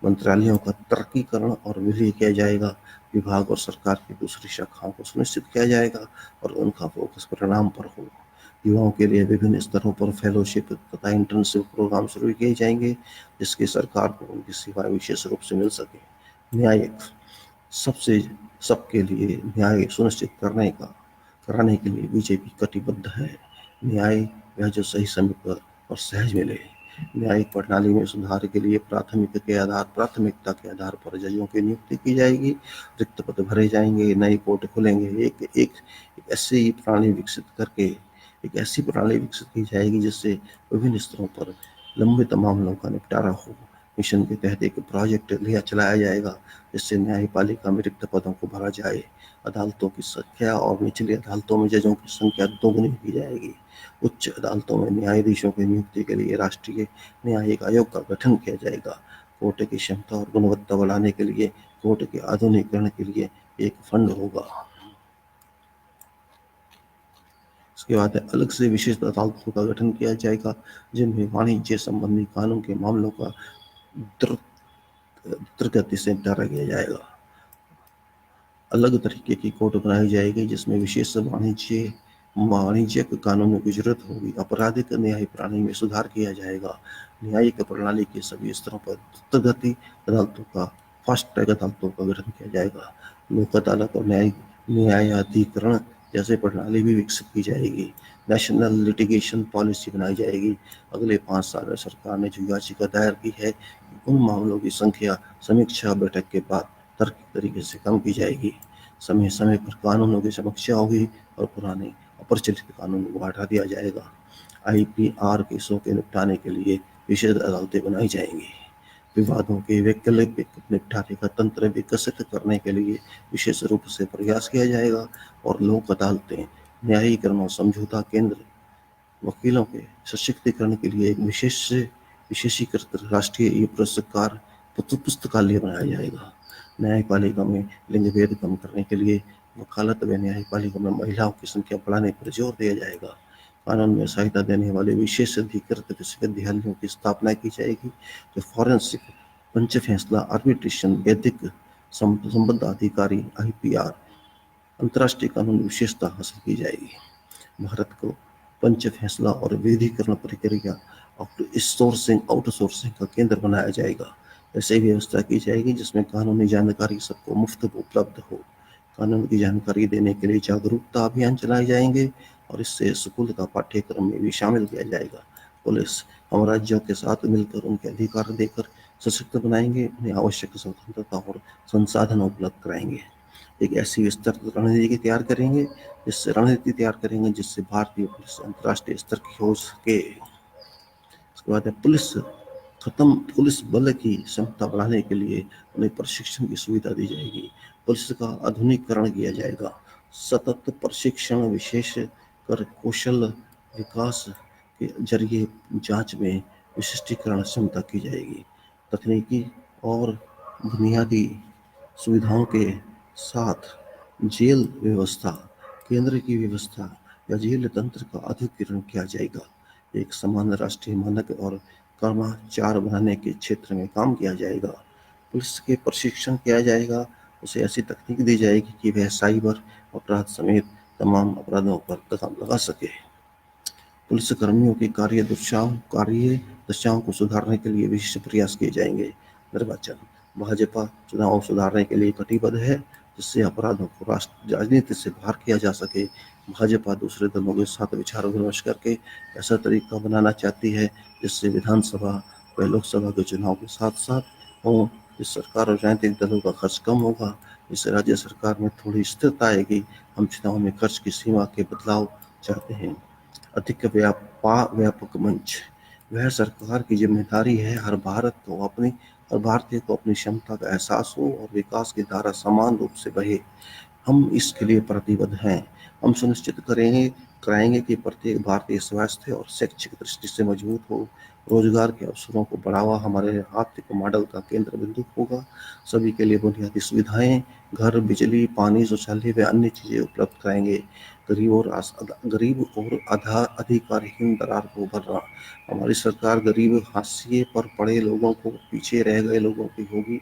मंत्रालयों का तर्कीकरण और विलय किया जाएगा। विभाग और सरकार की दूसरी शाखाओं को सुनिश्चित किया जाएगा और उनका फोकस परिणाम पर हो। युवाओं के लिए विभिन्न स्तरों पर फेलोशिप तथा इंटर्नशिप प्रोग्राम शुरू किए जाएंगे, जिसके सरकार को उनकी सेवाएं विशेष रूप से मिल सके। न्यायिक, सबसे सबके लिए न्याय सुनिश्चित कराने के लिए बीजेपी कटिबद्ध है। न्याय वह जो सही समय पर और सहज मिले। न्यायिक प्रणाली में सुधार के लिए प्राथमिकता के आधार पर जजों की नियुक्ति की जाएगी, रिक्त पद भरे जाएंगे, नए कोर्ट खुलेंगे। एक ऐसी प्रणाली विकसित की जाएगी जिससे विभिन्न स्तरों पर लंबित मामलों का निपटारा हो। मिशन के तहत एक प्रोजेक्ट चलाया जाएगा, जिससे न्यायपालिका में रिक्त पदों को भरा जाए। अदालतों की संख्या और निचली अदालतों में जजों की संख्या दोगुनी की जाएगी। उच्च अदालतों में न्यायाधीशों की नियुक्ति के लिए राष्ट्रीय न्यायिक आयोग का गठन किया जाएगा। कोर्ट की क्षमता और गुणवत्ता बढ़ाने के लिए कोर्ट के आधुनिकीकरण के लिए एक फंड होगा। इसके बाद अलग से विशेष अदालतों का गठन किया जाएगा, जिनमें वाणिज्य संबंधी कानून के मामलों का द्रुत गति से निपटारा किया जाएगा। अलग तरीके की कोर्ट बनाई जाएगी, जिसमें विशेष वाणिज्यिक कानूनों की जरूरत होगी। आपराधिक न्याय प्रणाली में सुधार किया जाएगा। न्यायिक प्रणाली के सभी स्तरों पर द्रुतगति अदालतों का फास्ट ट्रैक अदालतों का गठन किया जाएगा। लोक अदालत और न्यायाधिकरण जैसे प्रणाली भी विकसित की जाएगी। नेशनल लिटिगेशन पॉलिसी बनाई जाएगी। अगले 5 साल में सरकार ने जो याचिका दायर की है, उन मामलों की संख्या समीक्षा बैठक के बाद तार्किक तरीके से कम की जाएगी। समय समय पर कानूनों की समीक्षा होगी और पुराने अप्रचलित कानूनों को हटा दिया जाएगा। IPR केसों के निपटाने के लिए विशेष अदालतें बनाई जाएंगी। विवादों के वैकल्पिक निपटारे का तंत्र विकसित करने के लिए विशेष रूप से प्रयास किया जाएगा और लोक अदालतें, न्यायीकरण और समझौता केंद्र, वकीलों के सशक्तिकरण के लिए एक विशेषीकृत राष्ट्रीय पुस्तकालय बनाया जाएगा। न्यायपालिका में लिंग भेद कम करने के लिए वकालत व न्यायपालिका में महिलाओं की संख्या बढ़ाने पर जोर दिया जाएगा। कानून में सहायता देने वाले विशेष अधिकृत विश्वविद्यालयों की स्थापना की जाएगी, जो फॉरेंसिक, पंच फैसला, आर्बिट्रेशन, वैदिक संबंध अधिकारी, IPR, अंतर्राष्ट्रीय कानून विशेषता हासिल की जाएगी। भारत को पंच फैसला और विधिकरण प्रक्रिया आउटसोर्सिंग का केंद्र बनाया जाएगा। ऐसी व्यवस्था की जाएगी जिसमें कानूनी जानकारी सबको मुफ्त उपलब्ध हो। कानून की जानकारी देने के लिए जागरूकता अभियान चलाए जाएंगे और इससे स्कूल का पाठ्यक्रम में भी शामिल किया जाएगा। पुलिस हम राज्यों के साथ मिलकर उनके अधिकार देकर सशक्त बनाएंगे, उन्हें आवश्यक स्वतंत्रता और संसाधन उपलब्ध कराएंगे। एक ऐसी विस्तृत रणनीति तैयार करेंगे जिससे भारतीय पुलिस अंतर्राष्ट्रीय स्तर की हो सके। उसके बाद है पुलिस बल की क्षमता बढ़ाने के लिए उन्हें प्रशिक्षण की सुविधा दी जाएगी। पुलिस का आधुनिकीकरण किया जाएगा। सतत प्रशिक्षण, विशेष कर कौशल विकास के जरिए जांच में विशिष्टीकरण क्षमता की जाएगी। तकनीकी और बुनियादी सुविधाओं के साथ जेल व्यवस्था, केंद्र की व्यवस्था या जेल तंत्र का आधुनिकीकरण किया जाएगा। एक समान राष्ट्रीय मानक और कर्माचार बनाने के क्षेत्र में काम किया जाएगा। पुलिस के प्रशिक्षण किया जाएगा, उसे ऐसी तकनीक दी जाएगी कि वह साइबर अपराध समेत तमाम अपराधों पर लगाम लगा सके। पुलिस कर्मियों की कार्य दशाओं को सुधारने के लिए विशेष प्रयास किए जाएंगे। निर्वाचन, भाजपा चुनाव सुधारने के लिए कटिबद्ध है, जिससे अपराधों को राजनीति से बाहर किया जा सके। भाजपा दूसरे दलों के साथ विचार विमर्श करके ऐसा तरीका बनाना चाहती है जिससे विधानसभा व लोकसभा के चुनाव के साथ साथ हो। इस सरकार और राजनीतिक दलों का खर्च कम होगा, इससे राज्य सरकार में थोड़ी स्थिरता आएगी। हम चुनाव में खर्च की सीमा के बदलाव चाहते हैं। अधिक व्यापक मंच, वह सरकार की जिम्मेदारी है हर भारतीय को अपनी क्षमता का एहसास हो और विकास की धारा समान रूप से बहे। हम इसके लिए प्रतिबद्ध हैं। हम सुनिश्चित कराएंगे कि प्रत्येक भारतीय स्वास्थ्य और शैक्षिक दृष्टि से मजबूत हो। रोजगार के अवसरों को बढ़ावा हमारे आर्थिक मॉडल का केंद्र बिंदु होगा। सभी के लिए बुनियादी सुविधाएं, घर, बिजली, पानी, शौचालय व अन्य चीजें उपलब्ध कराएंगे। गरीब और अधिकारहीन दरार को भरना, हमारी सरकार गरीब, हाशिए पर पड़े लोगों को, पीछे रह गए लोगों की होगी।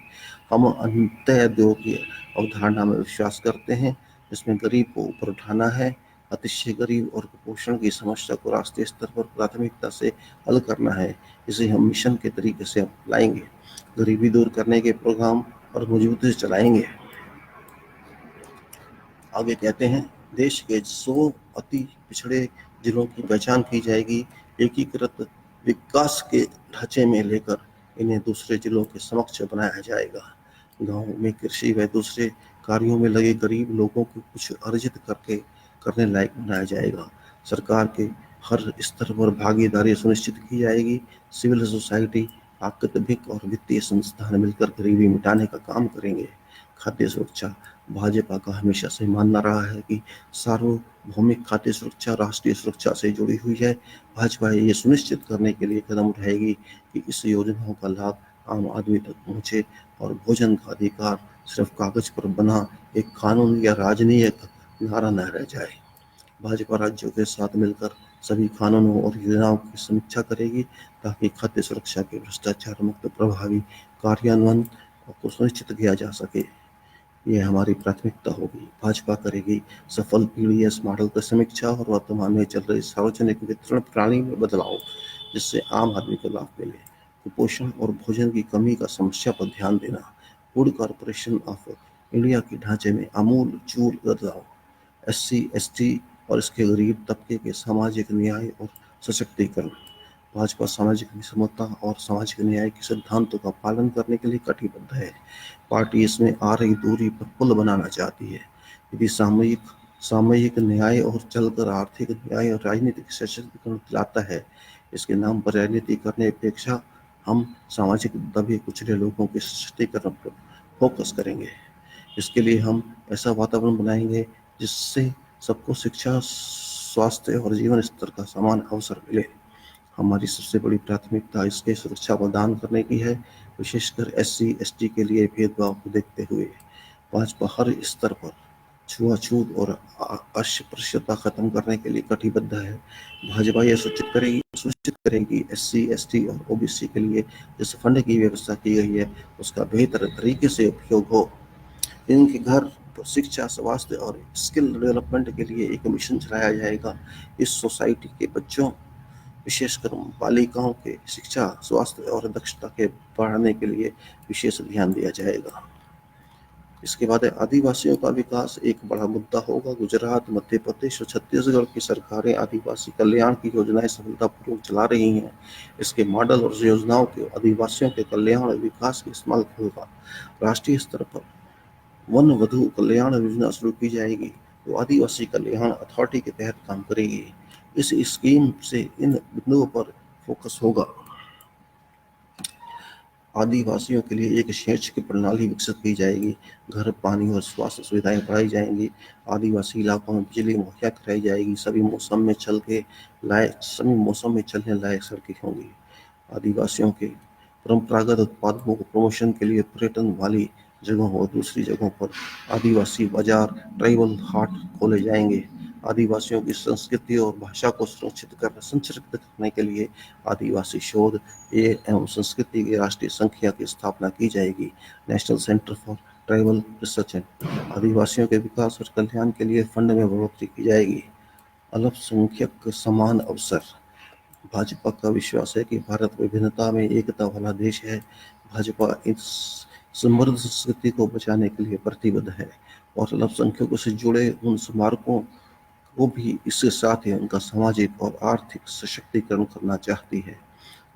हम अंत्योदय की अवधारणा में विश्वास करते हैं, जिसमें गरीब को ऊपर उठाना है। अतिशय गरीब और कुपोषण की समस्या को राष्ट्रीय स्तर पर प्राथमिकता से हल करना है। इसे हम मिशन के तरीके से लाएंगे, गरीबी दूर करने के प्रोग्राम और मजबूती से चलाएंगे। आगे कहते हैं, देश के 100 अति पिछड़े जिलों की पहचान की जाएगी। एकीकृत विकास के ढांचे में लेकर इन्हें दूसरे जिलों के समक्ष बनाया जाएगा। गाँव में कृषि व दूसरे कार्यों में लगे गरीब लोगों को कुछ अर्जित करने लायक बनाया जाएगा। सरकार के हर स्तर पर भागीदारी सुनिश्चित की जाएगी। सिविल सोसाइटी, आकस्मिक और वित्तीय संस्थान मिलकर गरीबी मिटाने का काम करेंगे। खाद्य सुरक्षा, भाजपा का हमेशा से मानना रहा है कि सार्वभौमिक खाद्य सुरक्षा राष्ट्रीय सुरक्षा से जुड़ी हुई है। भाजपा ये सुनिश्चित करने के लिए कदम उठाएगी कि इस योजनाओं का लाभ आम आदमी तक पहुंचे और भोजन का अधिकार सिर्फ कागज पर बना एक कानून या राजनीतिक नारा न रह जाए। भाजपा राज्यों के साथ मिलकर सभी कानूनों और योजनाओं की समीक्षा करेगी ताकि खाद्य सुरक्षा के भ्रष्टाचार मुक्त प्रभावी कार्यान्वयन को सुनिश्चित किया जा सके। यह हमारी प्राथमिकता होगी। भाजपा करेगी सफल पीडीएस मॉडल की समीक्षा और वर्तमान में चल रही सार्वजनिक वितरण प्रणाली में बदलाव, जिससे आम आदमी को लाभ मिले। कुपोषण और भोजन की कमी का समस्या पर ध्यान देना। फूड कॉरपोरेशन ऑफ इंडिया के ढांचे में आमूल चूल बदलाव। SC, ST और इसके गरीब तबके के सामाजिक न्याय और सशक्तिकरण। भाजपा सामाजिक समता और सामाजिक न्याय के सिद्धांतों का पालन करने के लिए कटिबद्ध है। पार्टी इसमें आ रही दूरी पर पुल बनाना चाहती है। यदि सामयिक न्याय और चलकर आर्थिक न्याय और राजनीतिक सशक्तिकरण दिलाता है, इसके नाम पर राजनीति करने अपेक्षा हम सामाजिक दबे कुचले लोगों के सशक्तिकरण पर फोकस करेंगे। इसके लिए हम ऐसा वातावरण बनाएंगे जिससे सबको शिक्षा, स्वास्थ्य और जीवन स्तर का समान अवसर मिले। हमारी सबसे बड़ी प्राथमिकता इसके सुरक्षा प्रदान करने की है, विशेषकर SC, ST के लिए भेदभाव को देखते हुए। भाजपा हर स्तर पर छुआछूत और अस्पृश्यता खत्म करने के लिए कटिबद्ध है। भाजपा यह सुनिश्चित करेगी SC, ST और OBC के लिए जिस फंड की व्यवस्था की गई है उसका बेहतर तरीके से उपयोग हो। इनके घर, शिक्षा, स्वास्थ्य और स्किल डेवलपमेंट के लिए एक मिशन चलाया जाएगा। इस सोसाइटी के बच्चों, विशेषकर बालिकाओं के शिक्षा, स्वास्थ्य और दक्षता के बढ़ाने के लिए विशेष ध्यान दिया जाएगा। इसके बाद आदिवासियों का विकास एक बड़ा मुद्दा होगा। गुजरात, मध्य प्रदेश और छत्तीसगढ़ की सरकारें आदिवासी कल्याण की योजनाएं सफलतापूर्वक चला रही हैं। इसके मॉडल और योजनाओं के आदिवासियों के कल्याण और विकास के इस्तेमाल होगा। राष्ट्रीय स्तर पर वन वधु कल्याण योजना शुरू की जाएगी, वो आदिवासी कल्याण अथॉरिटी के तहत काम करेगी। इस स्कीम से इन बिंदुओं पर फोकस होगा। आदिवासियों के लिए एक शैक्षिक प्रणाली विकसित की जाएगी, घर, पानी और स्वास्थ्य सुविधाएं बढ़ाई जाएंगी। आदिवासी इलाकों में बिजली मुहैया कराई जाएगी, सभी मौसम में चलने लायक सड़कें होंगी। आदिवासियों के परंपरागत उत्पादों को प्रमोशन के लिए पर्यटन वाली जगहों और दूसरी जगहों पर आदिवासी बाजार, ट्राइबल हाट खोले जाएंगे। आदिवासियों की संस्कृति और भाषा को संरक्षित करने के लिए आदिवासी शोध एवं संस्कृति की राष्ट्रीय संख्या की स्थापना की जाएगी। National centre for tribal research and आदिवासियों के विकास और कल्याण के लिए फंड में बढ़ोतरी की जाएगी। अल्पसंख्यक समान अवसर। भाजपा का विश्वास है कि भारत विभिन्नता में एकता वाला देश है। भाजपा इस समृद्ध संस्कृति को बचाने के लिए प्रतिबद्ध है और अल्पसंख्यकों से जुड़े उन स्मारकों को भी इसके साथ ही उनका सामाजिक और आर्थिक सशक्तिकरण करना चाहती है।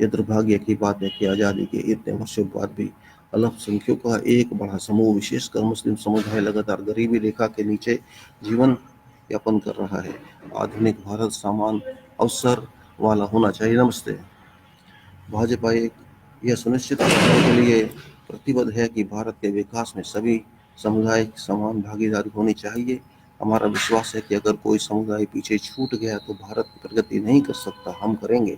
यह दुर्भाग्य की बात है कि आज़ादी के इतने वर्षों बाद भी अल्पसंख्यकों का एक बड़ा समूह, विशेषकर मुस्लिम समुदाय, लगातार गरीबी रेखा के नीचे जीवन यापन कर रहा है। आधुनिक भारत समान अवसर वाला होना चाहिए। नमस्ते। भाजपा एक यह सुनिश्चित करने के लिए प्रतिबद्ध है कि भारत के विकास में सभी समुदाय की समान भागीदारी होनी चाहिए। हमारा विश्वास है कि अगर कोई समुदाय पीछे छूट गया तो भारत प्रगति नहीं कर सकता। हम करेंगे।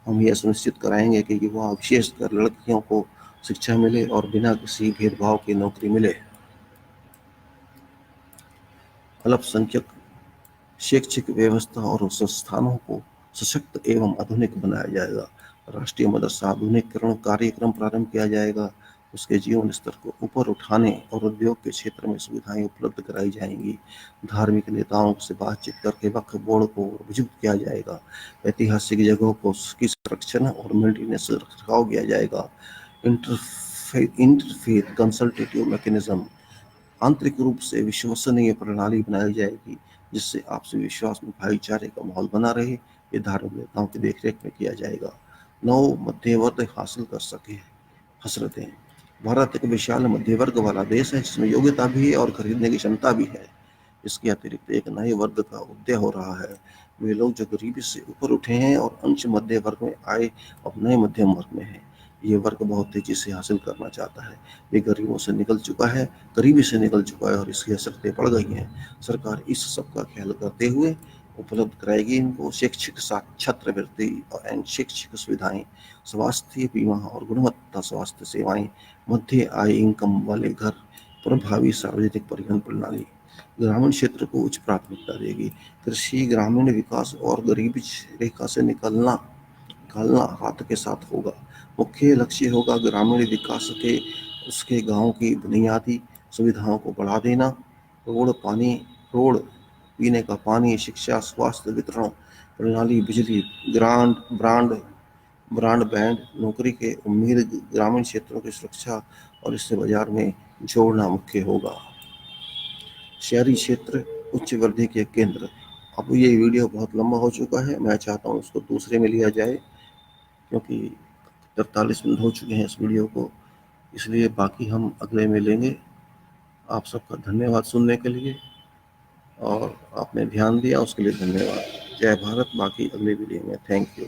हम यह सुनिश्चित कराएंगे कि युवा, विशेषकर लड़कियों को शिक्षा मिले और बिना किसी भेदभाव की नौकरी मिले। अल्पसंख्यक शैक्षिक व्यवस्था और संस्थानों को सशक्त एवं आधुनिक बनाया जाएगा। राष्ट्रीय मदरसा आधुनिकीकरण कार्यक्रम प्रारंभ किया जाएगा। उसके जीवन स्तर को ऊपर उठाने और उद्योग के क्षेत्र में सुविधाएं उपलब्ध कराई जाएंगी। धार्मिक नेताओं से बातचीत करके वक्फ बोर्ड को मजबूत किया जाएगा। ऐतिहासिक जगहों को की संरक्षण और मेंटेनेंस रखरखाव किया जाएगा। इंटरफेथ कंसल्टेटिव मैकेनिज्म आंतरिक रूप से विश्वसनीय प्रणाली बनाई जाएगी, जिससे आपसी विश्वास में भाईचारे का माहौल बना रहे। ये धार्मिक नेताओं की देखरेख में किया जाएगा। नौ मध्य वर्ग हासिल कर सके हसरतें। भारत एक विशाल मध्य वर्ग वाला देश है, जिसमें योग्यता भी है और खरीदने की क्षमता भी है। इसके अतिरिक्त एक नए वर्ग का उदय हो रहा है। वे लोग जो गरीबी से ऊपर उठे हैं और अंश मध्य वर्ग में आए, अब नए मध्यम वर्ग में है। ये वर्ग बहुत तेजी से हासिल करना चाहता है। ये गरीबी से निकल चुका है और इसकी हसरतें बढ़ गई हैं। सरकार इस सब का ख्याल करते हुए उपलब्ध कराएगी इनको शैक्षिक छात्रवृत्ति एंड शैक्षिक सुविधाएं, स्वास्थ्य बीमा और गुणवत्ता स्वास्थ्य सेवाएं, मध्य आय इनकम वाले घर, प्रभावी सार्वजनिक परिवहन प्रणाली। ग्रामीण क्षेत्र को उच्च प्राथमिकता देगी। कृषि, ग्रामीण विकास और गरीबी रेखा से निकालना हाथ के साथ होगा। मुख्य लक्ष्य होगा ग्रामीण विकास के उसके गांव की बुनियादी सुविधाओं को बढ़ा देना। रोड, पीने का पानी, शिक्षा, स्वास्थ्य वितरण प्रणाली, बिजली, ब्रॉडबैंड, नौकरी के उम्मीद, ग्रामीण क्षेत्रों की सुरक्षा और इससे बाजार में जोड़ना मुख्य होगा। शहरी क्षेत्र उच्च वृद्धि के केंद्र। अब ये वीडियो बहुत लंबा हो चुका है, मैं चाहता हूँ उसको दूसरे में लिया जाए, क्योंकि 43 मिनट हो चुके हैं इस वीडियो को, इसलिए बाकी हम अगले में लेंगे। आप सबका धन्यवाद सुनने के लिए, और आपने ध्यान दिया उसके लिए धन्यवाद। जय भारत। बाकी अगले वीडियो में। Thank you.